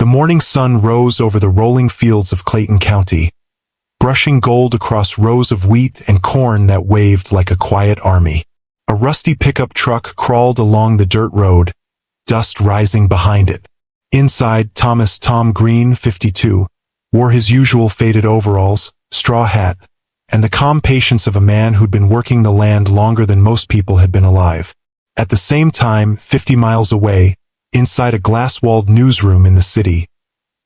The morning sun rose over the rolling fields of Clayton County, brushing gold across rows of wheat and corn that waved like a quiet army. A rusty pickup truck crawled along the dirt road, dust rising behind it. Inside, Tom Green, 52, wore his usual faded overalls, straw hat, and the calm patience of a man who'd been working the land longer than most people had been alive. At the same time, 50 miles away, inside a glass-walled newsroom in the city,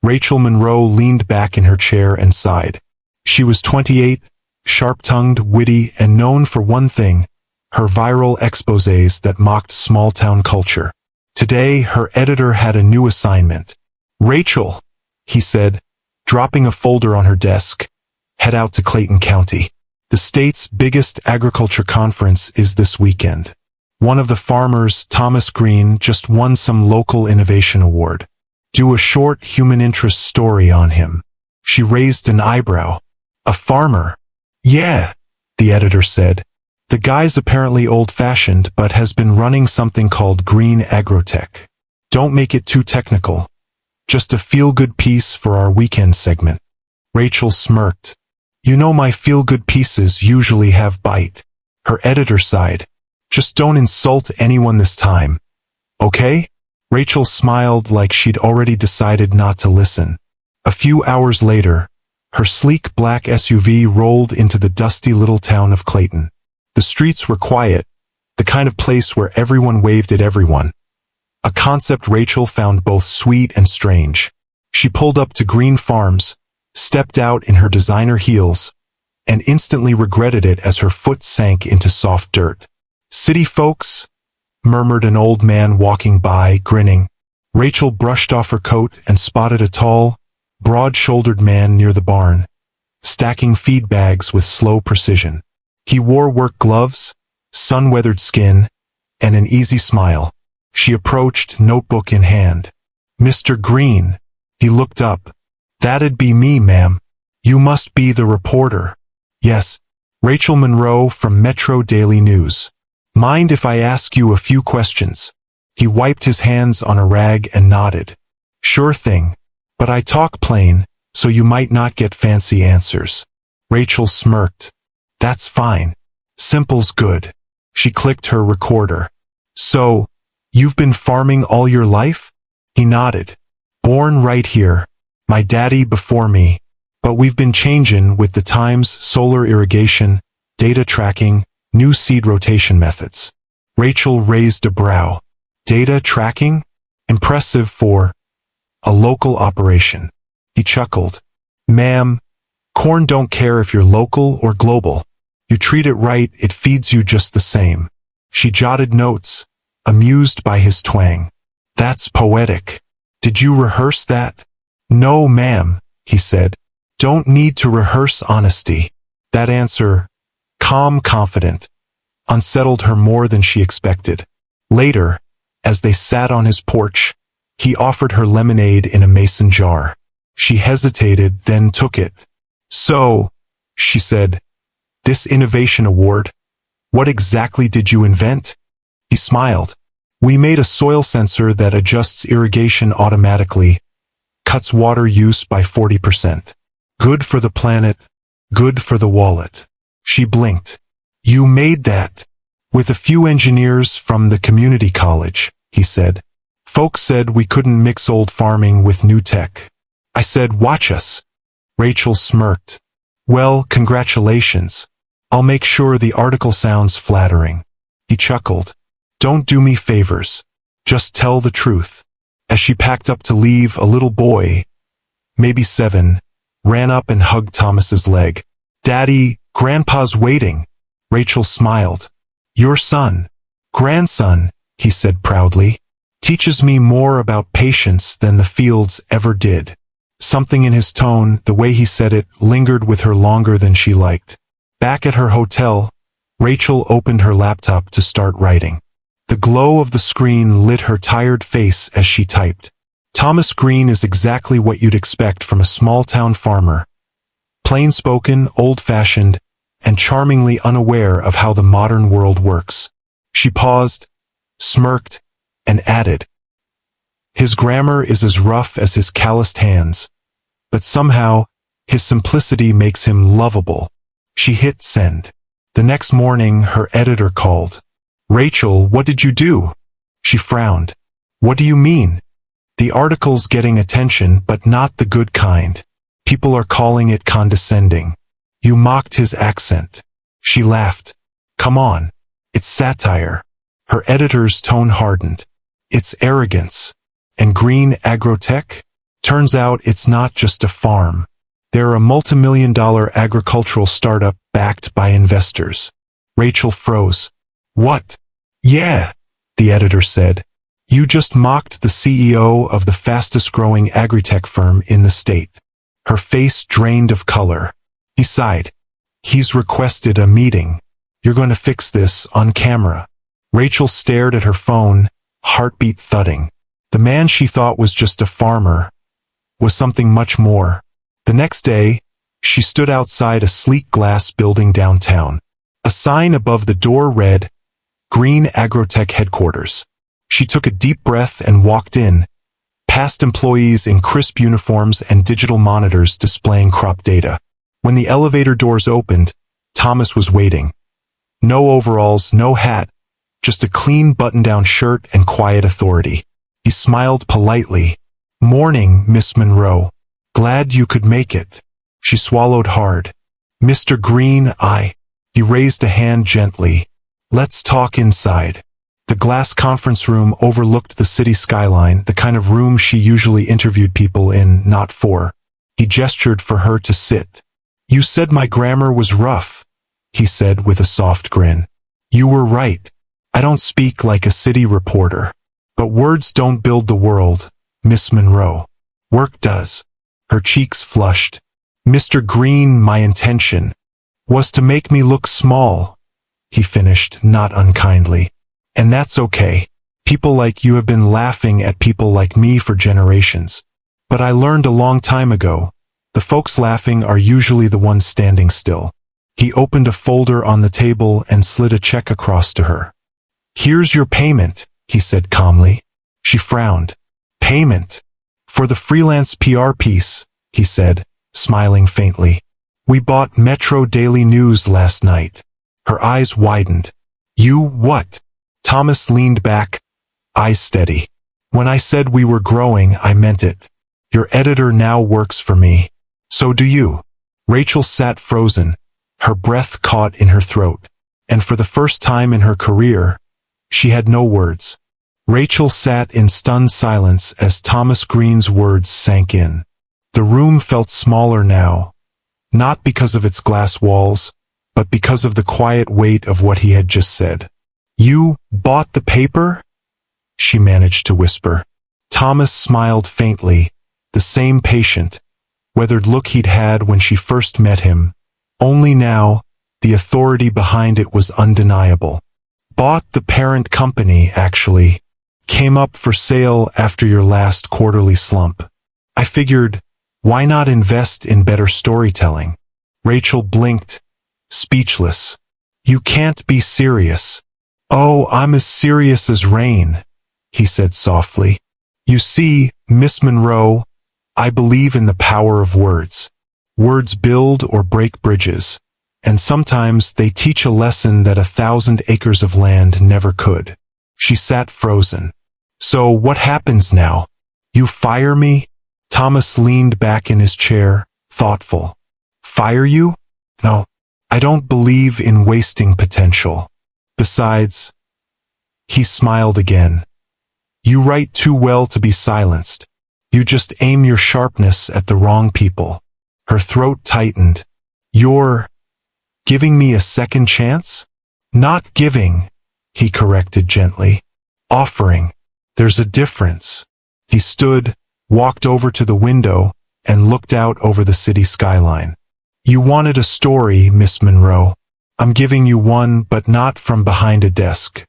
Rachel Monroe leaned back in her chair and sighed. She was 28, sharp-tongued, witty, and known for one thing, her viral exposés that mocked small-town culture. Today, her editor had a new assignment. "Rachel," he said, dropping a folder on her desk, "head out to Clayton County. The state's biggest agriculture conference is this weekend. One of the farmers, Thomas Green, just won some local innovation award. Do a short human interest story on him." She raised an eyebrow. "A farmer?" "Yeah," the editor said. "The guy's apparently old-fashioned but has been running something called Green Agrotech. Don't make it too technical. Just a feel-good piece for our weekend segment." Rachel smirked. "You know my feel-good pieces usually have bite." Her editor sighed. "Just don't insult anyone this time. Okay?" Rachel smiled like she'd already decided not to listen. A few hours later, her sleek black SUV rolled into the dusty little town of Clayton. The streets were quiet, the kind of place where everyone waved at everyone. A concept Rachel found both sweet and strange. She pulled up to Green Farms, stepped out in her designer heels, and instantly regretted it as her foot sank into soft dirt. "City folks?" murmured an old man walking by, grinning. Rachel brushed off her coat and spotted a tall, broad-shouldered man near the barn, stacking feed bags with slow precision. He wore work gloves, sun-weathered skin, and an easy smile. She approached, notebook in hand. "Mr. Green." He looked up. "That'd be me, ma'am. You must be the reporter." "Yes, Rachel Monroe from Metro Daily News. Mind if I ask you a few questions?" He wiped his hands on a rag and nodded. "Sure thing. But I talk plain, so you might not get fancy answers." Rachel smirked. "That's fine. Simple's good." She clicked her recorder. "So, you've been farming all your life?" He nodded. "Born right here. My daddy before me. But we've been changin' with the times, solar irrigation, data tracking, new seed rotation methods." Rachel raised a brow. "Data tracking? Impressive for a local operation." He chuckled. "Ma'am, corn don't care if you're local or global. You treat it right, it feeds you just the same." She jotted notes, amused by his twang. "That's poetic. Did you rehearse that?" "No, ma'am," he said. "Don't need to rehearse honesty." That answer, calm, confident, unsettled her more than she expected. Later, as they sat on his porch, he offered her lemonade in a mason jar. She hesitated, then took it. "So," she said, "this innovation award, what exactly did you invent?" He smiled. "We made a soil sensor that adjusts irrigation automatically, cuts water use by 40%. Good for the planet, good for the wallet." She blinked. "You made that?" "With a few engineers from the community college," he said. "Folks said we couldn't mix old farming with new tech. I said, watch us." Rachel smirked. "Well, congratulations. I'll make sure the article sounds flattering." He chuckled. "Don't do me favors. Just tell the truth." As she packed up to leave, a little boy, maybe 7, ran up and hugged Thomas's leg. "Daddy, Grandpa's waiting." Rachel smiled. "Your son, grandson," he said proudly, "teaches me more about patience than the fields ever did." Something in his tone, the way he said it, lingered with her longer than she liked. Back at her hotel, Rachel opened her laptop to start writing. The glow of the screen lit her tired face as she typed. Thomas Green is exactly what you'd expect from a small-town farmer. Plain-spoken, old-fashioned, and charmingly unaware of how the modern world works. She paused, smirked, and added, His grammar is as rough as his calloused hands, but somehow, his simplicity makes him lovable. She hit send. The next morning, her editor called. "Rachel, what did you do?" She frowned. "What do you mean?" "The article's getting attention, but not the good kind. People are calling it condescending. You mocked his accent." She laughed. "Come on. It's satire." Her editor's tone hardened. "It's arrogance. And green agrotech? Turns out it's not just a farm. They're a multimillion-dollar agricultural startup backed by investors." Rachel froze. "What?" "Yeah," the editor said. "You just mocked the CEO of the fastest-growing agritech firm in the state." Her face drained of color. He sighed. "He's requested a meeting. You're going to fix this on camera." Rachel stared at her phone, heartbeat thudding. The man she thought was just a farmer was something much more. The next day, she stood outside a sleek glass building downtown. A sign above the door read, "Green Agrotech Headquarters." She took a deep breath and walked in, past employees in crisp uniforms and digital monitors displaying crop data. When the elevator doors opened, Thomas was waiting. No overalls, no hat, just a clean button-down shirt and quiet authority. He smiled politely. "Morning, Miss Monroe. Glad you could make it." She swallowed hard. "Mr. Green, He raised a hand gently. "Let's talk inside." The glass conference room overlooked the city skyline, the kind of room she usually interviewed people in, not for. He gestured for her to sit. "You said my grammar was rough," he said with a soft grin. "You were right. I don't speak like a city reporter. But words don't build the world, Miss Monroe. Work does." Her cheeks flushed. "Mr. Green, my intention was to make me look small," he finished, not unkindly. "And that's okay. People like you have been laughing at people like me for generations. But I learned a long time ago, the folks laughing are usually the ones standing still." He opened a folder on the table and slid a check across to her. "Here's your payment," he said calmly. She frowned. "Payment? For the freelance PR piece," he said, smiling faintly. "We bought Metro Daily News last night." Her eyes widened. "You what?" Thomas leaned back, eyes steady. "When I said we were growing, I meant it. Your editor now works for me. So do you." Rachel sat frozen, her breath caught in her throat. And for the first time in her career, she had no words. Rachel sat in stunned silence as Thomas Green's words sank in. The room felt smaller now, not because of its glass walls, but because of the quiet weight of what he had just said. "You bought the paper?" she managed to whisper. Thomas smiled faintly, the same patient, weathered look he'd had when she first met him. Only now, the authority behind it was undeniable. "Bought the parent company, actually. Came up for sale after your last quarterly slump. I figured, why not invest in better storytelling?" Rachel blinked, speechless. "You can't be serious." "Oh, I'm as serious as rain," he said softly. "You see, Miss Monroe, I believe in the power of words. Words build or break bridges, and sometimes they teach a lesson that 1,000 acres of land never could." She sat frozen. "So what happens now? You fire me?" Thomas leaned back in his chair, thoughtful. "Fire you? No. I don't believe in wasting potential. Besides," he smiled again, "you write too well to be silenced. You just aim your sharpness at the wrong people." Her throat tightened. "You're giving me a second chance?" "Not giving," he corrected gently. "Offering. There's a difference." He stood, walked over to the window, and looked out over the city skyline. "You wanted a story, Miss Monroe. I'm giving you one, but not from behind a desk.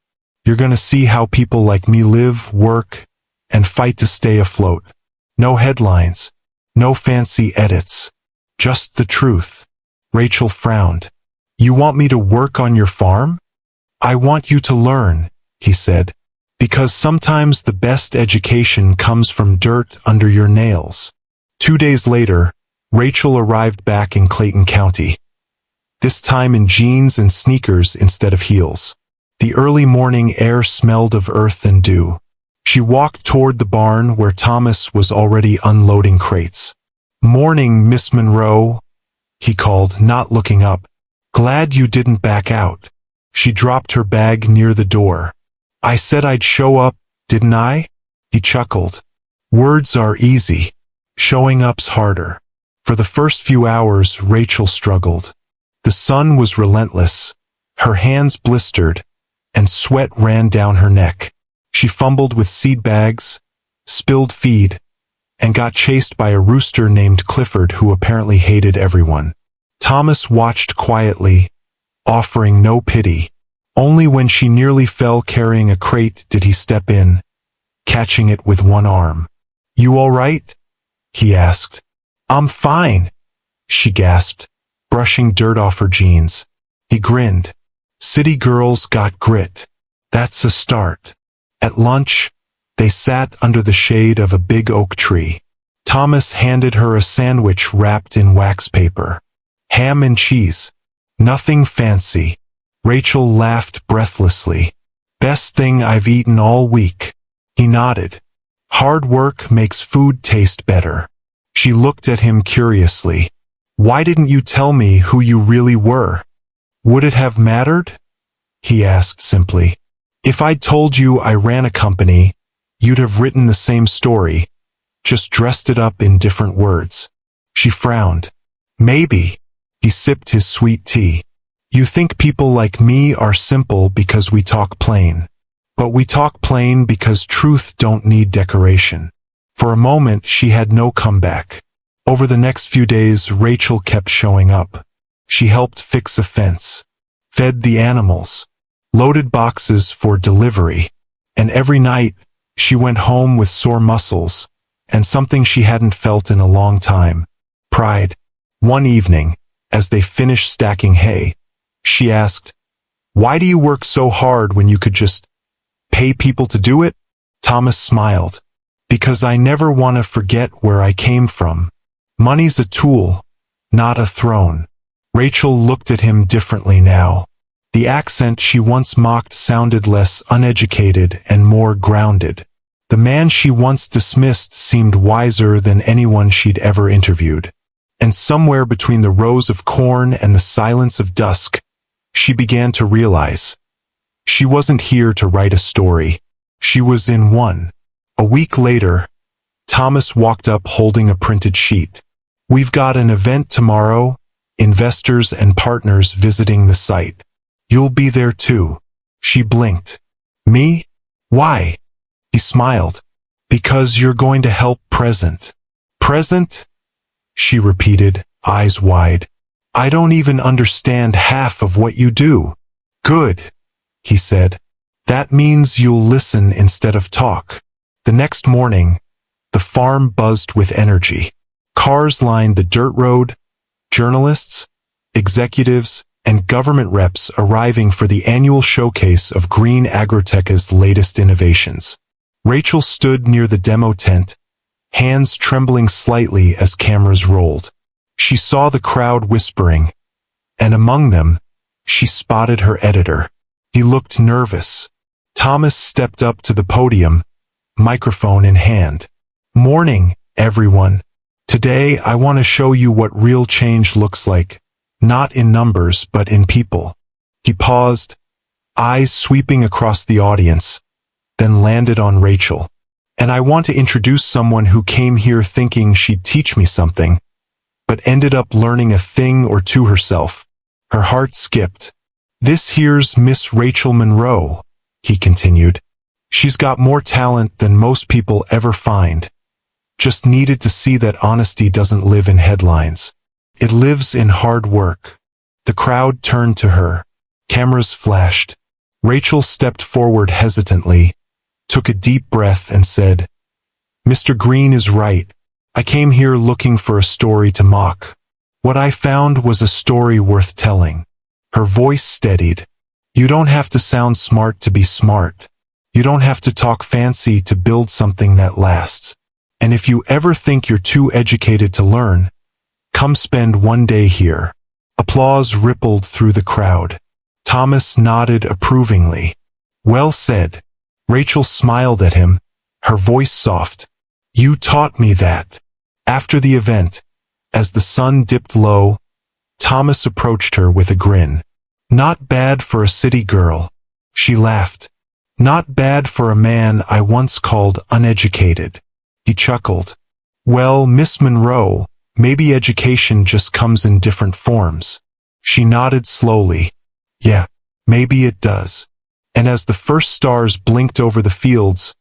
You're going to see how people like me live, work, and fight to stay afloat. No headlines, no fancy edits, just the truth." Rachel frowned. "You want me to work on your farm?" "I want you to learn," he said. Because sometimes the best education comes from dirt under your nails. 2 days later, Rachel arrived back in Clayton County. This time in jeans and sneakers instead of heels. The early morning air smelled of earth and dew. She walked toward the barn where Thomas was already unloading crates. "Morning, Miss Monroe," he called, not looking up. "Glad you didn't back out." She dropped her bag near the door. "I said I'd show up, didn't I?" He chuckled. "Words are easy. Showing up's harder." For the first few hours, Rachel struggled. The sun was relentless. Her hands blistered, and sweat ran down her neck. She fumbled with seed bags, spilled feed, and got chased by a rooster named Clifford who apparently hated everyone. Thomas watched quietly, offering no pity. Only when she nearly fell carrying a crate did he step in, catching it with one arm. "You all right?" he asked. "I'm fine," she gasped, brushing dirt off her jeans. He grinned. "City girls got grit. That's a start." At lunch, they sat under the shade of a big oak tree. Thomas handed her a sandwich wrapped in wax paper. Ham and cheese. Nothing fancy. Rachel laughed breathlessly. "Best thing I've eaten all week." He nodded. "Hard work makes food taste better." She looked at him curiously. "Why didn't you tell me who you really were?" "Would it have mattered?" he asked simply. "If I'd told you I ran a company, you'd have written the same story, just dressed it up in different words." She frowned. "Maybe." He sipped his sweet tea. "You think people like me are simple because we talk plain. But we talk plain because truth don't need decoration." For a moment, she had no comeback. Over the next few days, Rachel kept showing up. She helped fix a fence, fed the animals, loaded boxes for delivery, and every night, she went home with sore muscles and something she hadn't felt in a long time: pride. One evening, as they finished stacking hay, she asked, "Why do you work so hard when you could just pay people to do it?" Thomas smiled. "Because I never want to forget where I came from. Money's a tool, not a throne." Rachel looked at him differently now. The accent she once mocked sounded less uneducated and more grounded. The man she once dismissed seemed wiser than anyone she'd ever interviewed. And somewhere between the rows of corn and the silence of dusk, she began to realize she wasn't here to write a story. She was in one. A week later, Thomas walked up holding a printed sheet. "We've got an event tomorrow, investors and partners visiting the site. You'll be there too." She blinked. "Me? Why?" He smiled. "Because you're going to help Present." "Present?" she repeated, eyes wide. "I don't even understand half of what you do." "Good," he said. "That means you'll listen instead of talk." The next morning, the farm buzzed with energy. Cars lined the dirt road, journalists, executives, and government reps arriving for the annual showcase of Green Agrotech's latest innovations. Rachel stood near the demo tent, hands trembling slightly as cameras rolled. She saw the crowd whispering, and among them, she spotted her editor. He looked nervous. Thomas stepped up to the podium, microphone in hand. "Morning, everyone. Today I want to show you what real change looks like, not in numbers but in people." He paused, eyes sweeping across the audience, then landed on Rachel. "And I want to introduce someone who came here thinking she'd teach me something, but ended up learning a thing or two herself." Her heart skipped. "This here's Miss Rachel Monroe," he continued. "She's got more talent than most people ever find. Just needed to see that honesty doesn't live in headlines. It lives in hard work." The crowd turned to her. Cameras flashed. Rachel stepped forward hesitantly, took a deep breath and said, "Mr. Green is right. I came here looking for a story to mock. What I found was a story worth telling." Her voice steadied. "You don't have to sound smart to be smart. You You don't have to talk fancy to build something that lasts. And if you ever think you're too educated to learn, come spend one day here." Applause rippled through the crowd. Thomas nodded approvingly. "Well said." Rachel smiled at him, her voice soft. "You taught me that." After the event, as the sun dipped low, Thomas approached her with a grin. "Not bad for a city girl." She laughed. "Not bad for a man I once called uneducated." He chuckled. "Well, Miss Monroe, maybe education just comes in different forms." She nodded slowly. "Yeah, maybe it does." And as the first stars blinked over the fields,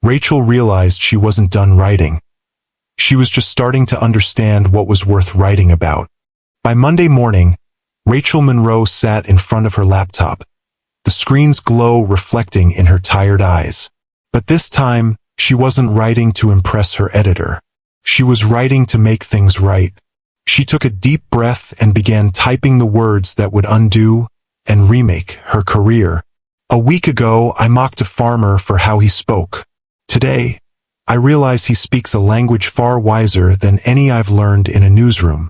Rachel realized she wasn't done writing. She was just starting to understand what was worth writing about. By Monday morning, Rachel Monroe sat in front of her laptop, the screen's glow reflecting in her tired eyes. But this time, she wasn't writing to impress her editor. She was writing to make things right. She took a deep breath and began typing the words that would undo and remake her career. "A week ago, I mocked a farmer for how he spoke. Today, I realize he speaks a language far wiser than any I've learned in a newsroom."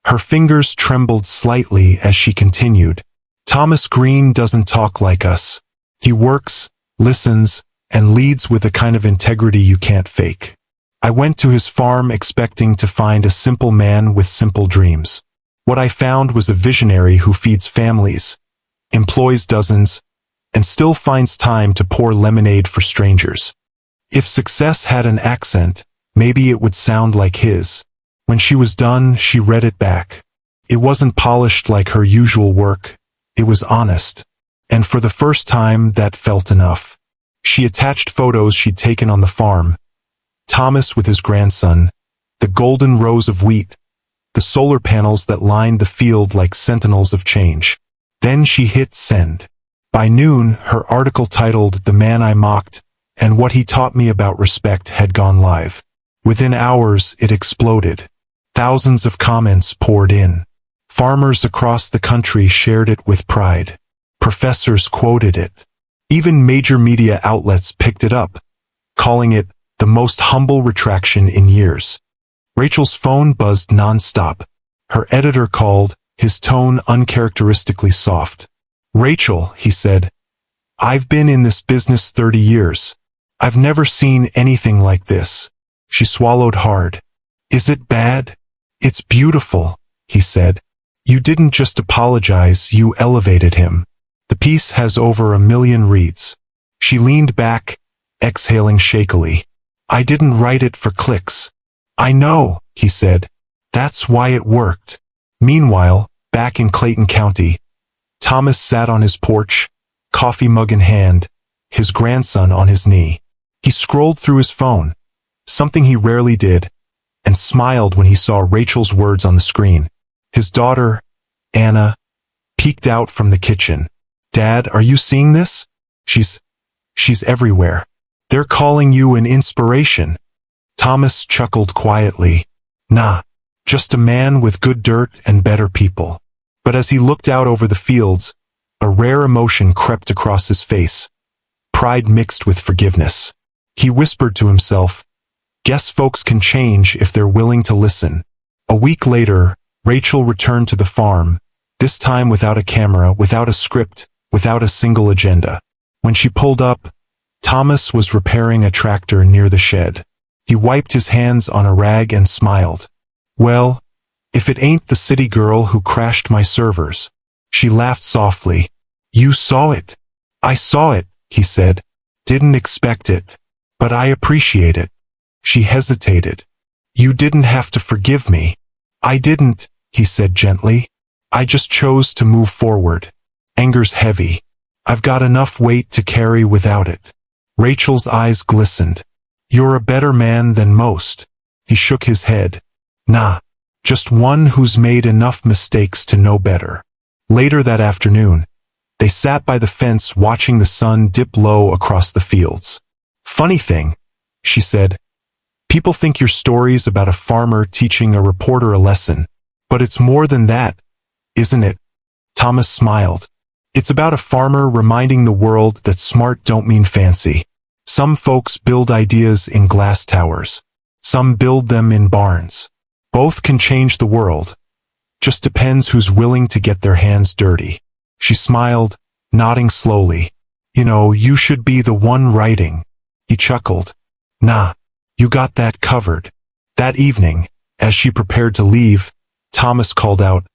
Her fingers trembled slightly as she continued. "Thomas Green doesn't talk like us. He works, listens, and leads with a kind of integrity you can't fake. I went to his farm expecting to find a simple man with simple dreams. What I found was a visionary who feeds families, employs dozens, and still finds time to pour lemonade for strangers. If success had an accent, maybe it would sound like his." When she was done, she read it back. It wasn't polished like her usual work. It was honest. And for the first time, that felt enough. She attached photos she'd taken on the farm. Thomas with his grandson, the golden rows of wheat, the solar panels that lined the field like sentinels of change. Then she hit send. By noon, her article titled "The Man I Mocked" and "What He Taught Me About Respect" had gone live. Within hours, it exploded. Thousands of comments poured in. Farmers across the country shared it with pride. Professors quoted it. Even major media outlets picked it up, calling it the most humble retraction in years. Rachel's phone buzzed nonstop. Her editor called, his tone uncharacteristically soft. "Rachel," he said, "I've been in this business 30 years. I've never seen anything like this." She swallowed hard. "Is it bad?" "It's beautiful," he said. "You didn't just apologize, you elevated him. The piece has over 1 million reads." She leaned back, exhaling shakily. "I didn't write it for clicks." "I know," he said. "That's why it worked." Meanwhile, back in Clayton County, Thomas sat on his porch, coffee mug in hand, his grandson on his knee. He scrolled through his phone, something he rarely did, and smiled when he saw Rachel's words on the screen. His daughter, Anna, peeked out from the kitchen. "Dad, are you seeing this? She's everywhere. They're calling you an inspiration." Thomas chuckled quietly. "Nah, just a man with good dirt and better people." But as he looked out over the fields, a rare emotion crept across his face, pride mixed with forgiveness. He whispered to himself, "Guess folks can change if they're willing to listen." A week later, Rachel returned to the farm, this time without a camera, without a script, without a single agenda. When she pulled up, Thomas was repairing a tractor near the shed. He wiped his hands on a rag and smiled. "Well, if it ain't the city girl who crashed my servers." She laughed softly. "You saw it." "I saw it," he said. "Didn't expect it. But I appreciate it." She hesitated. "You didn't have to forgive me." "I didn't," he said gently. "I just chose to move forward. Anger's heavy. I've got enough weight to carry without it." Rachel's eyes glistened. "You're a better man than most." He shook his head. "Nah, just one who's made enough mistakes to know better." Later that afternoon, they sat by the fence watching the sun dip low across the fields. "Funny thing," she said, "people think your story's about a farmer teaching a reporter a lesson. But it's more than that, isn't it?" Thomas smiled. It's about a farmer reminding the world that smart don't mean fancy. Some folks build ideas in glass towers. Some build them in barns. Both can change the world. Just depends who's willing to get their hands dirty. She smiled, nodding slowly. You know, you should be the one writing. He chuckled. Nah, you got that covered. That evening, as she prepared to leave, Thomas called out,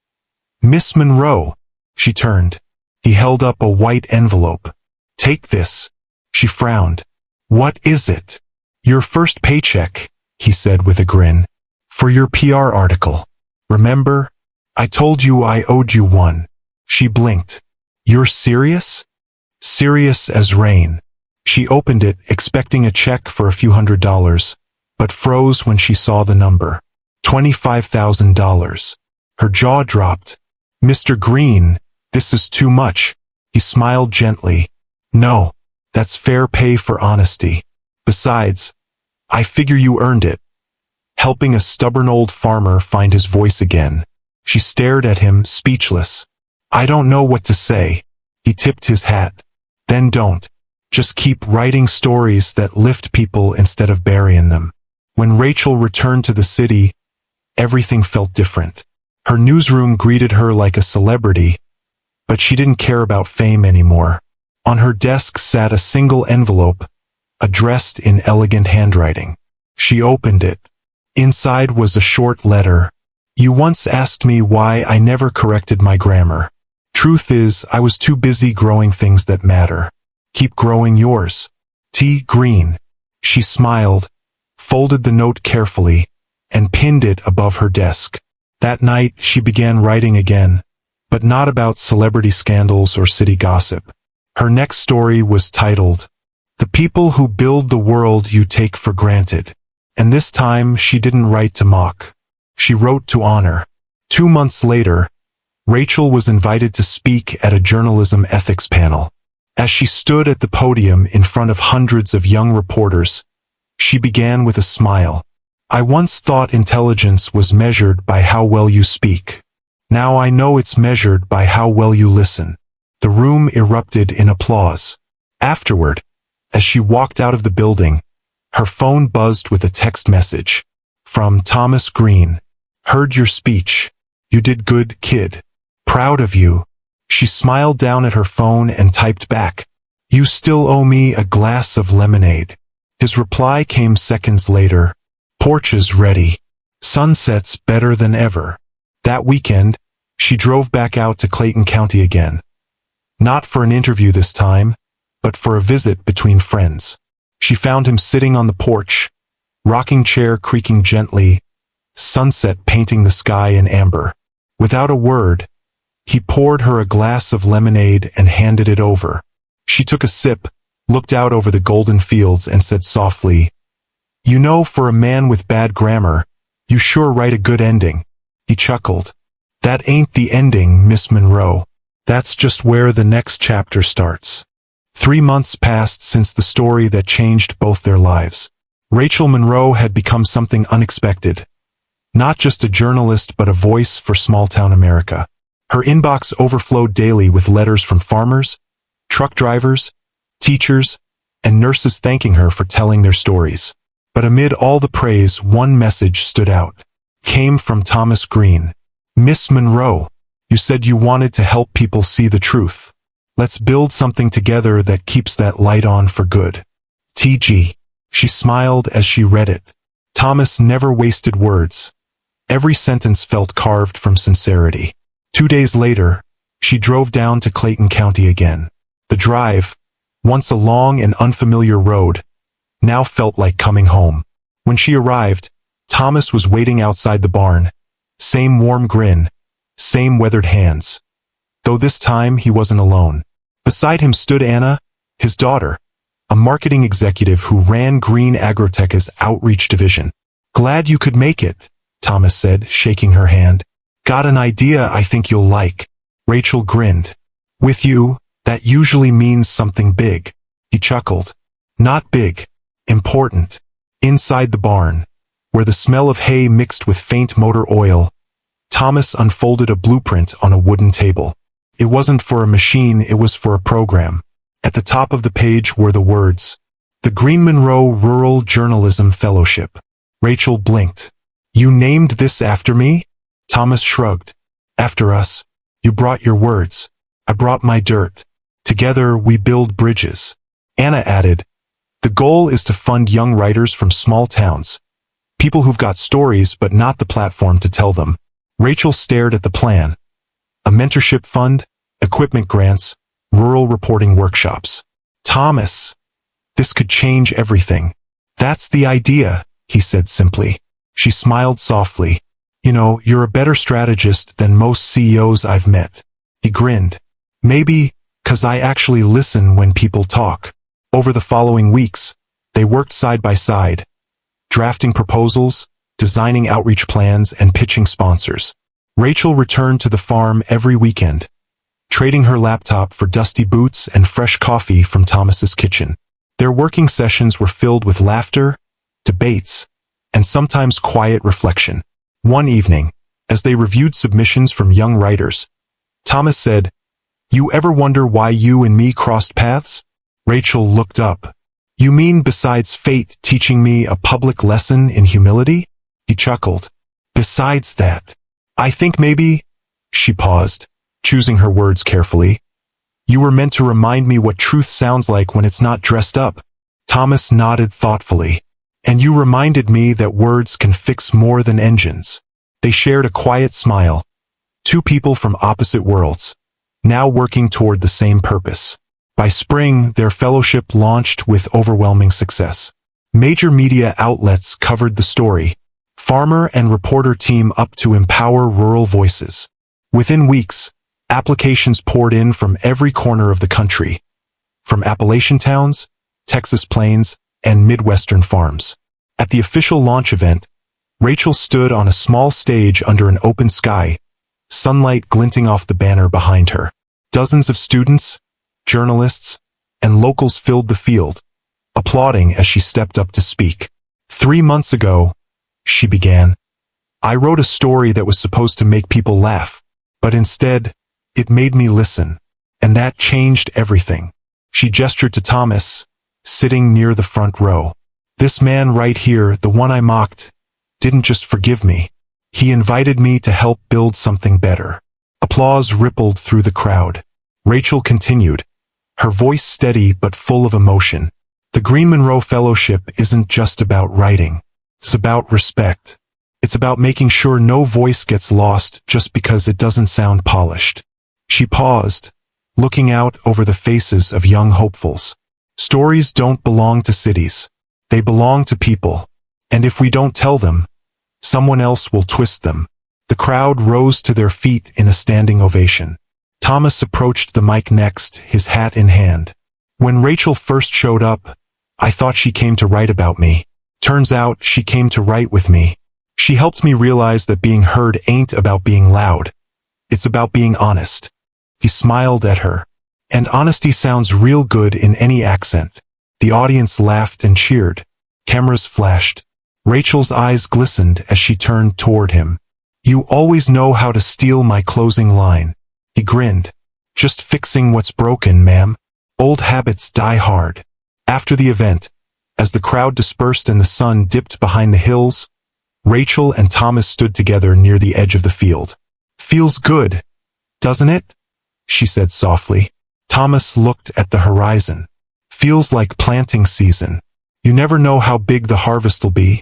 Miss Monroe. She turned. He held up a white envelope. Take this. She frowned. What is it? Your first paycheck, he said with a grin. For your PR article. Remember? I told you I owed you one. She blinked. You're serious? Serious as rain. She opened it, expecting a check for a few $100s, but froze when she saw the number. $25,000. Her jaw dropped. Mr. Green, this is too much. He smiled gently. No, that's fair pay for honesty. Besides, I figure you earned it. Helping a stubborn old farmer find his voice again. She stared at him, speechless. I don't know what to say. He tipped his hat. Then don't. Just keep writing stories that lift people instead of burying them. When Rachel returned to the city, everything felt different. Her newsroom greeted her like a celebrity, but she didn't care about fame anymore. On her desk sat a single envelope, addressed in elegant handwriting. She opened it. Inside was a short letter. You once asked me why I never corrected my grammar. Truth is, I was too busy growing things that matter. Keep growing yours. T. Green. She smiled, folded the note carefully, and pinned it above her desk. That night, she began writing again, but not about celebrity scandals or city gossip. Her next story was titled, The People Who Build the World You Take for Granted. And this time, she didn't write to mock. She wrote to honor. 2 months later, Rachel was invited to speak at a journalism ethics panel. As she stood at the podium in front of hundreds of young reporters, she began with a smile. I once thought intelligence was measured by how well you speak. Now I know it's measured by how well you listen. The room erupted in applause. Afterward, as she walked out of the building, her phone buzzed with a text message. From Thomas Green. Heard your speech. You did good, kid. Proud of you. She smiled down at her phone and typed back. You still owe me a glass of lemonade. His reply came seconds later. Porches ready. Sunsets better than ever. That weekend, she drove back out to Clayton County again. Not for an interview this time, but for a visit between friends. She found him sitting on the porch, rocking chair creaking gently, sunset painting the sky in amber. Without a word, he poured her a glass of lemonade and handed it over. She took a sip, looked out over the golden fields and said softly, You know, for a man with bad grammar, you sure write a good ending. He chuckled. That ain't the ending, Miss Monroe. That's just where the next chapter starts. 3 months passed since the story that changed both their lives. Rachel Monroe had become something unexpected. Not just a journalist but a voice for small-town America. Her inbox overflowed daily with letters from farmers, truck drivers, teachers, and nurses thanking her for telling their stories. But amid all the praise, one message stood out. Came from Thomas Green. Miss Monroe, you said you wanted to help people see the truth. Let's build something together that keeps that light on for good. TG. She smiled as she read it. Thomas never wasted words. Every sentence felt carved from sincerity. 2 days later, she drove down to Clayton County again. The drive, once a long and unfamiliar road, now felt like coming home. When she arrived, Thomas was waiting outside the barn. Same warm grin, same weathered hands. Though this time he wasn't alone. Beside him stood Anna, his daughter, a marketing executive who ran Green Agrotech's outreach division. Glad you could make it, Thomas said, shaking her hand. Got an idea I think you'll like. Rachel grinned. With you, that usually means something big. He chuckled. Not big. Important. Inside the barn, where the smell of hay mixed with faint motor oil, Thomas unfolded a blueprint on a wooden table. It wasn't for a machine, it was for a program. At the top of the page were the words, "The Green Monroe Rural Journalism Fellowship." Rachel blinked. "You named this after me?" Thomas shrugged. "After us. You brought your words. I brought my dirt. Together we build bridges." Anna added, "The goal is to fund young writers from small towns. People who've got stories but not the platform to tell them." Rachel stared at the plan. A mentorship fund, equipment grants, rural reporting workshops. "Thomas, this could change everything." "That's the idea," he said simply. She smiled softly. "You know, you're a better strategist than most CEOs I've met." He grinned. "Maybe, 'cause I actually listen when people talk." Over the following weeks, they worked side by side, drafting proposals, designing outreach plans, and pitching sponsors. Rachel returned to the farm every weekend, trading her laptop for dusty boots and fresh coffee from Thomas's kitchen. Their working sessions were filled with laughter, debates, and sometimes quiet reflection. One evening, as they reviewed submissions from young writers, Thomas said, "You ever wonder why you and me crossed paths?" Rachel looked up. "You mean besides fate teaching me a public lesson in humility?" He chuckled. "Besides that, I think maybe—" She paused, choosing her words carefully. "You were meant to remind me what truth sounds like when it's not dressed up." Thomas nodded thoughtfully. "And you reminded me that words can fix more than engines." They shared a quiet smile. Two people from opposite worlds, now working toward the same purpose. By spring, their fellowship launched with overwhelming success. Major media outlets covered the story. Farmer and reporter team up to empower rural voices. Within weeks, applications poured in from every corner of the country, from Appalachian towns, Texas plains, and Midwestern farms. At the official launch event, Rachel stood on a small stage under an open sky, sunlight glinting off the banner behind her. Dozens of students, journalists, and locals filled the field, applauding as she stepped up to speak. 3 months ago, she began, I wrote a story that was supposed to make people laugh, but instead, it made me listen, and that changed everything. She gestured to Thomas, sitting near the front row. This man right here, the one I mocked, didn't just forgive me. He invited me to help build something better. Applause rippled through the crowd. Rachel continued, her voice steady but full of emotion. The Green Monroe Fellowship isn't just about writing. It's about respect. It's about making sure no voice gets lost just because it doesn't sound polished. She paused, looking out over the faces of young hopefuls. Stories don't belong to cities. They belong to people. And if we don't tell them, someone else will twist them. The crowd rose to their feet in a standing ovation. Thomas approached the mic next, his hat in hand. When Rachel first showed up, I thought she came to write about me. Turns out she came to write with me. She helped me realize that being heard ain't about being loud. It's about being honest. He smiled at her. And honesty sounds real good in any accent. The audience laughed and cheered. Cameras flashed. Rachel's eyes glistened as she turned toward him. You always know how to steal my closing line. He grinned. Just fixing what's broken, ma'am. Old habits die hard. After the event, as the crowd dispersed and the sun dipped behind the hills, Rachel and Thomas stood together near the edge of the field. Feels good, doesn't it? She said softly. Thomas looked at the horizon. Feels like planting season. You never know how big the harvest'll be,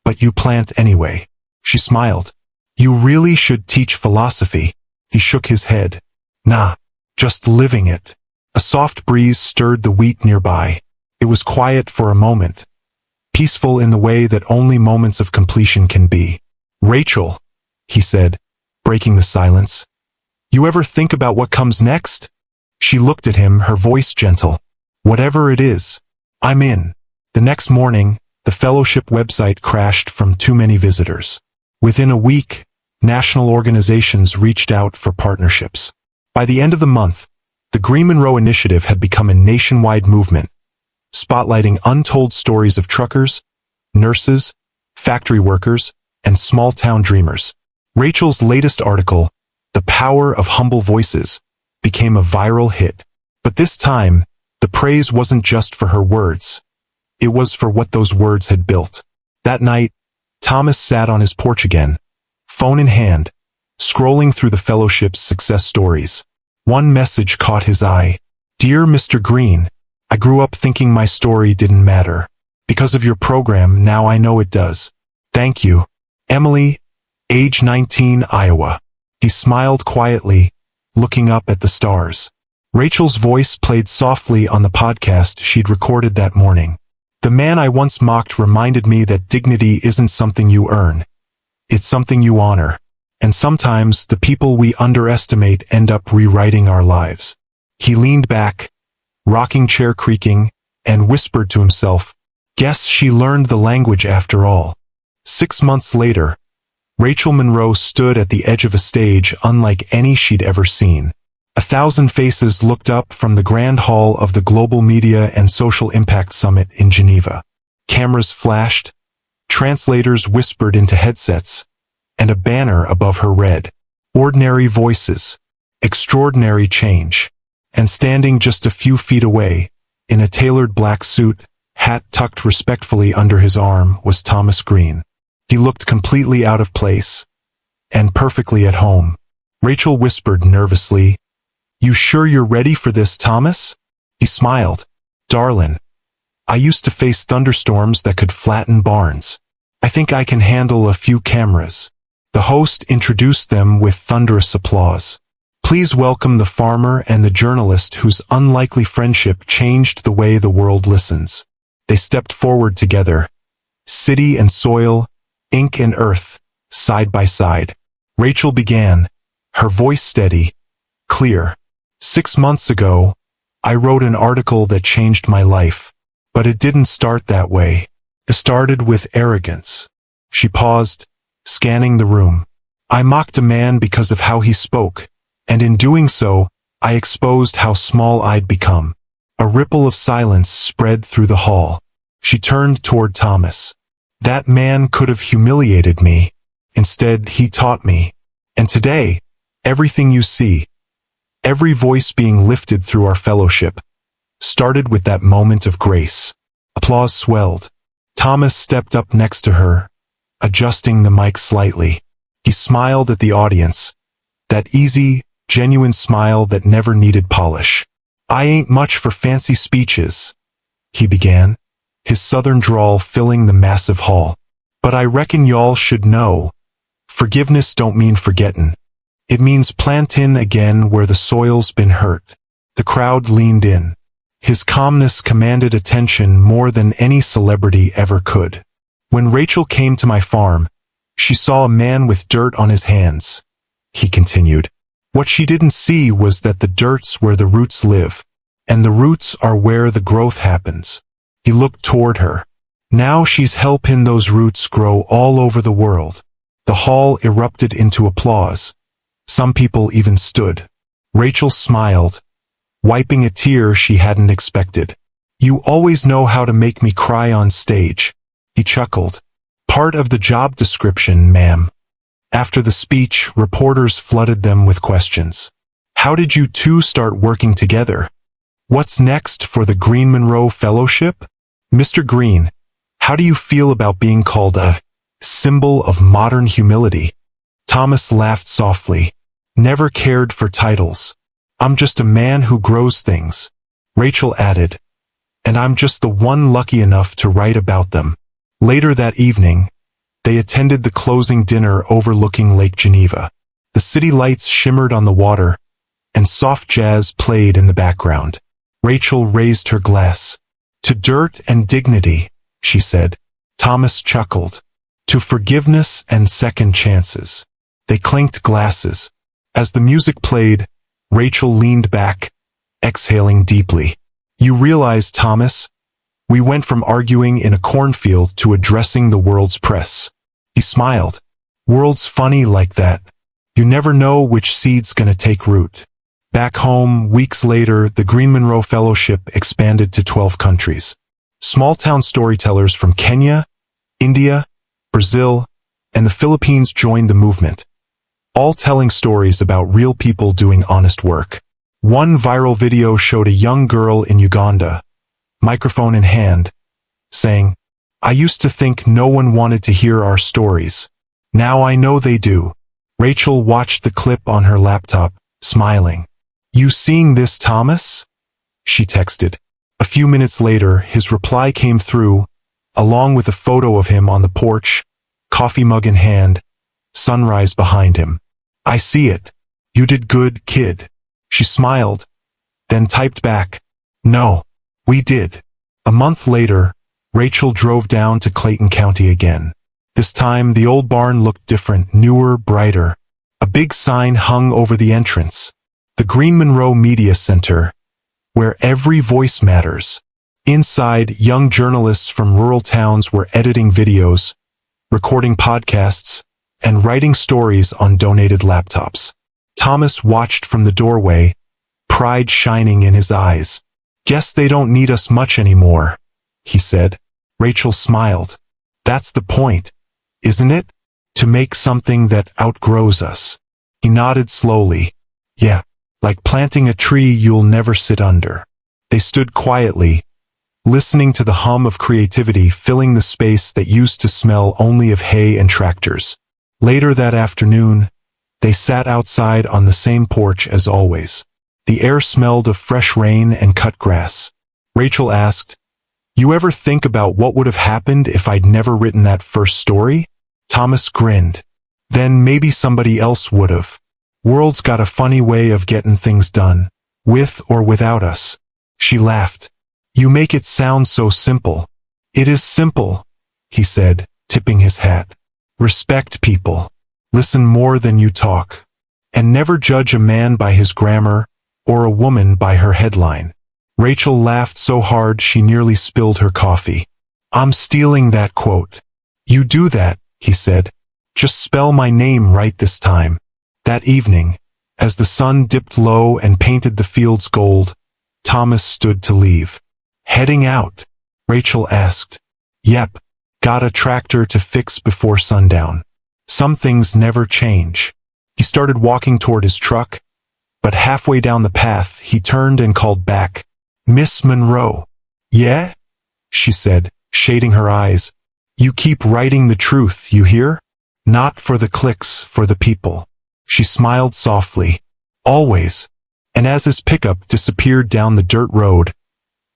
but you plant anyway. She smiled. You really should teach philosophy. He shook his head. Nah, just living it. A soft breeze stirred the wheat nearby. It was quiet for a moment, peaceful in the way that only moments of completion can be. Rachel, he said, breaking the silence. You ever think about what comes next? She looked at him, her voice gentle. Whatever it is, I'm in. The next morning, the fellowship website crashed from too many visitors. Within a week, national organizations reached out for partnerships. By the end of the month, the Green Monroe Initiative had become a nationwide movement, spotlighting untold stories of truckers, nurses, factory workers, and small-town dreamers. Rachel's latest article, The Power of Humble Voices, became a viral hit. But this time, the praise wasn't just for her words. It was for what those words had built. That night, Thomas sat on his porch again, phone in hand, scrolling through the fellowship's success stories. One message caught his eye. "Dear Mr. Green, I grew up thinking my story didn't matter. Because of your program, now I know it does. Thank you. Emily, age 19, Iowa." He smiled quietly, looking up at the stars. Rachel's voice played softly on the podcast she'd recorded that morning. "The man I once mocked reminded me that dignity isn't something you earn. It's something you honor. And sometimes the people we underestimate end up rewriting our lives." He leaned back, rocking chair creaking, and whispered to himself, "Guess she learned the language after all." 6 months later, Rachel Monroe stood at the edge of a stage unlike any she'd ever seen. 1,000 faces looked up from the grand hall of the Global Media and Social Impact Summit in Geneva. Cameras flashed, translators whispered into headsets, and a banner above her read, "Ordinary Voices, Extraordinary Change." And standing just a few feet away, in a tailored black suit, hat tucked respectfully under his arm, was Thomas Green. He looked completely out of place, and perfectly at home. Rachel whispered nervously, "You sure you're ready for this, Thomas?" He smiled. "Darlin', I used to face thunderstorms that could flatten barns. I think I can handle a few cameras." The host introduced them with thunderous applause. "Please welcome the farmer and the journalist whose unlikely friendship changed the way the world listens." They stepped forward together, city and soil, ink and earth, side by side. Rachel began, her voice steady, clear. "6 months ago, I wrote an article that changed my life. But it didn't start that way. It started with arrogance." She paused, scanning the room. "I mocked a man because of how he spoke, and in doing so, I exposed how small I'd become." A ripple of silence spread through the hall. She turned toward Thomas. "That man could have humiliated me. Instead, he taught me. And today, everything you see, every voice being lifted through our fellowship, started with that moment of grace." Applause swelled. Thomas stepped up next to her, adjusting the mic slightly. He smiled at the audience, that easy, genuine smile that never needed polish. "I ain't much for fancy speeches," he began, his southern drawl filling the massive hall. "But I reckon y'all should know, forgiveness don't mean forgettin'. It means plantin' again where the soil's been hurt." The crowd leaned in. His calmness commanded attention more than any celebrity ever could. "When Rachel came to my farm, she saw a man with dirt on his hands," he continued. "What she didn't see was that the dirt's where the roots live, and the roots are where the growth happens." He looked toward her. "Now she's helping those roots grow all over the world." The hall erupted into applause. Some people even stood. Rachel smiled, wiping a tear she hadn't expected. "You always know how to make me cry on stage," he chuckled. "Part of the job description, ma'am." After the speech, reporters flooded them with questions. "How did you two start working together? What's next for the Green Monroe Fellowship? Mr. Green, how do you feel about being called a symbol of modern humility?" Thomas laughed softly. "Never cared for titles. I'm just a man who grows things." Rachel added, "And I'm just the one lucky enough to write about them." Later that evening, they attended the closing dinner overlooking Lake Geneva. The city lights shimmered on the water, and soft jazz played in the background. Rachel raised her glass. "To dirt and dignity," she said. Thomas chuckled. "To forgiveness and second chances." They clinked glasses. As the music played, Rachel leaned back, exhaling deeply. "You realize, Thomas, we went from arguing in a cornfield to addressing the world's press." He smiled. "World's funny like that. You never know which seed's gonna take root." Back home, weeks later, the Green Monroe Fellowship expanded to 12 countries. Small-town storytellers from Kenya, India, Brazil, and the Philippines joined the movement, all telling stories about real people doing honest work. One viral video showed a young girl in Uganda, microphone in hand, saying, "I used to think no one wanted to hear our stories. Now I know they do." Rachel watched the clip on her laptop, smiling. "You seeing this, Thomas?" she texted. A few minutes later, his reply came through, along with a photo of him on the porch, coffee mug in hand, sunrise behind him. "I see it. You did good, kid." She smiled, then typed back, "No, we did." A month later, Rachel drove down to Clayton County again. This time, the old barn looked different, newer, brighter. A big sign hung over the entrance. The Green Monroe Media Center, where every voice matters. Inside, young journalists from rural towns were editing videos, recording podcasts, and writing stories on donated laptops. Thomas watched from the doorway, pride shining in his eyes. "Guess they don't need us much anymore," he said. Rachel smiled. "That's the point, isn't it? To make something that outgrows us." He nodded slowly. "Yeah, like planting a tree you'll never sit under." They stood quietly, listening to the hum of creativity filling the space that used to smell only of hay and tractors. Later that afternoon, they sat outside on the same porch as always. The air smelled of fresh rain and cut grass. Rachel asked, "You ever think about what would have happened if I'd never written that first story?" Thomas grinned. "Then maybe somebody else would have. World's got a funny way of getting things done, with or without us." She laughed. "You make it sound so simple." "It is simple," he said, tipping his hat. "Respect people. Listen more than you talk. And never judge a man by his grammar or a woman by her headline." Rachel laughed so hard she nearly spilled her coffee. "I'm stealing that quote." "You do that," he said. "Just spell my name right this time." That evening, as the sun dipped low and painted the fields gold, Thomas stood to leave. "Heading out?" Rachel asked. "Yep. Got a tractor to fix before sundown. Some things never change." He started walking toward his truck, but halfway down the path he turned and called back, "Miss Monroe." "Yeah?" she said, shading her eyes. "You keep writing the truth, you hear? Not for the clicks, for the people." She smiled softly. "Always." And as his pickup disappeared down the dirt road,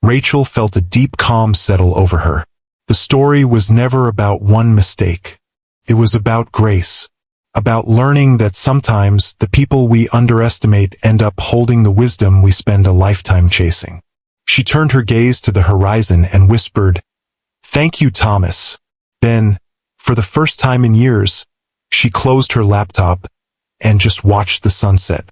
Rachel felt a deep calm settle over her. The story was never about one mistake. It was about grace, about learning that sometimes the people we underestimate end up holding the wisdom we spend a lifetime chasing. She turned her gaze to the horizon and whispered, "Thank you, Thomas." Then, for the first time in years, she closed her laptop and just watched the sunset.